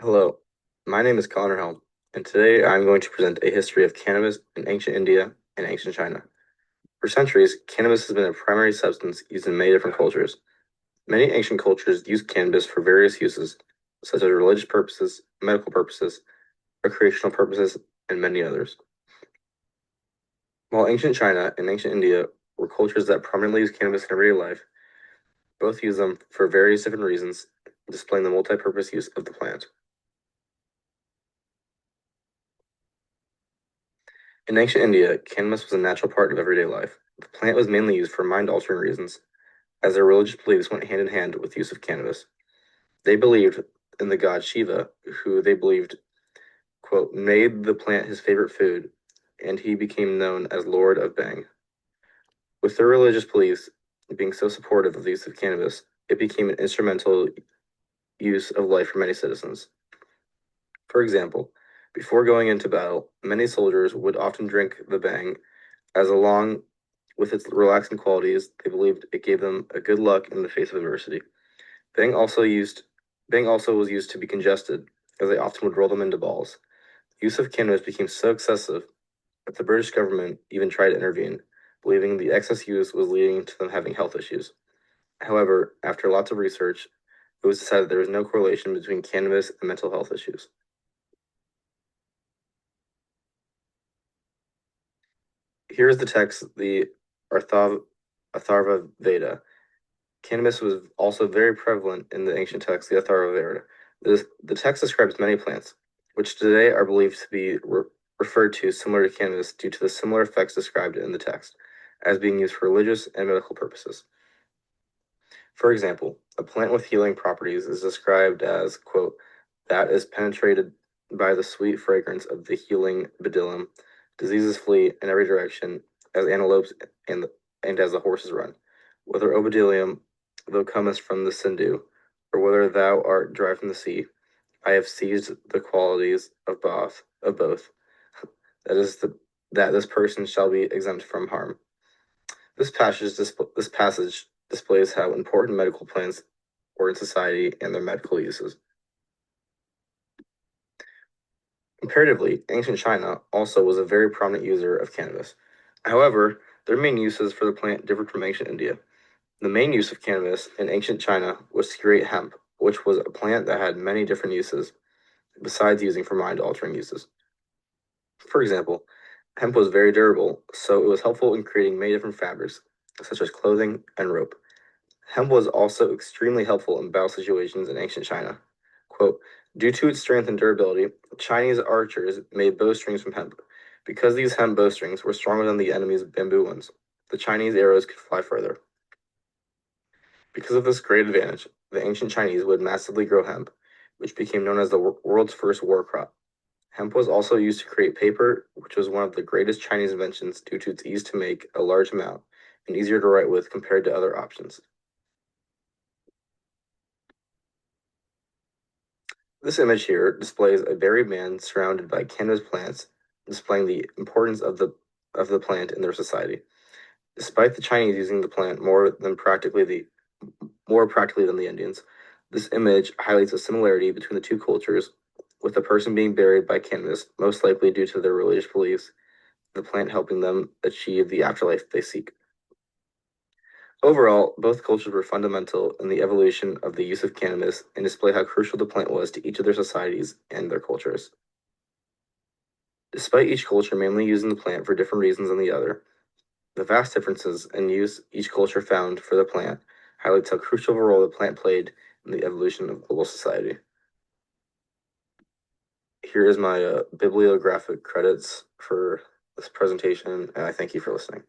Hello, my name is Connor Helm, and today I'm going to present a history of cannabis in ancient India and ancient China. For centuries, cannabis has been a primary substance used in many different cultures. Many ancient cultures used cannabis for various uses, such as religious purposes, medical purposes, recreational purposes, and many others. While ancient China and ancient India were cultures that prominently used cannabis in everyday life, both used them for various different reasons, displaying the multi-purpose use of the plant. In ancient India, cannabis was a natural part of everyday life. The plant was mainly used for mind-altering reasons, as their religious beliefs went hand in hand with use of cannabis. They believed in the god Shiva, who they believed, quote, made the plant his favorite food, and he became known as Lord of Bang. With their religious beliefs being so supportive of the use of cannabis, it became an instrumental use of life for many citizens. For example, before going into battle, many soldiers would often drink the Bang, as along with its relaxing qualities, they believed it gave them a good luck in the face of adversity. Bang also used Bang also was used to be congested, as they often would roll them into balls. Use of cannabis became so excessive that the British government even tried to intervene, believing the excess use was leading to them having health issues. However, after lots of research, it was decided there was no correlation between cannabis and mental health issues. Here is the text, the Atharva Veda. Cannabis was also very prevalent in the ancient text, the Atharva Veda. The text describes many plants, which today are believed to be referred to similar to cannabis due to the similar effects described in the text, as being used for religious and medical purposes. For example, a plant with healing properties is described as, quote, that is penetrated by the sweet fragrance of the healing bdellium. Diseases flee in every direction as antelopes and as the horses run. Whether obedilium thou comest from the Sindhu, or whether thou art derived from the sea, I have seized the qualities of both. That is that this person shall be exempt from harm. This passage displays how important medical plants were in society and their medical uses. Comparatively, ancient China also was a very prominent user of cannabis. However, their main uses for the plant differed from ancient India. The main use of cannabis in ancient China was to create hemp, which was a plant that had many different uses, besides using for mind-altering uses. For example, hemp was very durable, so it was helpful in creating many different fabrics, such as clothing and rope. Hemp was also extremely helpful in battle situations in ancient China. Quote, due to its strength and durability, Chinese archers made bowstrings from hemp. Because these hemp bowstrings were stronger than the enemy's bamboo ones, the Chinese arrows could fly further. Because of this great advantage, the ancient Chinese would massively grow hemp, which became known as the world's first war crop. Hemp was also used to create paper, which was one of the greatest Chinese inventions due to its ease to make a large amount and easier to write with compared to other options. This image here displays a buried man surrounded by cannabis plants, displaying the importance of the plant in their society. Despite the Chinese using the plant more practically than the Indians, this image highlights a similarity between the two cultures, with the person being buried by cannabis, most likely due to their religious beliefs, the plant helping them achieve the afterlife they seek. Overall, both cultures were fundamental in the evolution of the use of cannabis and display how crucial the plant was to each of their societies and their cultures. Despite each culture mainly using the plant for different reasons than the other, the vast differences in use each culture found for the plant highlights how crucial of a role the plant played in the evolution of global society. Here is my bibliographic credits for this presentation, and I thank you for listening.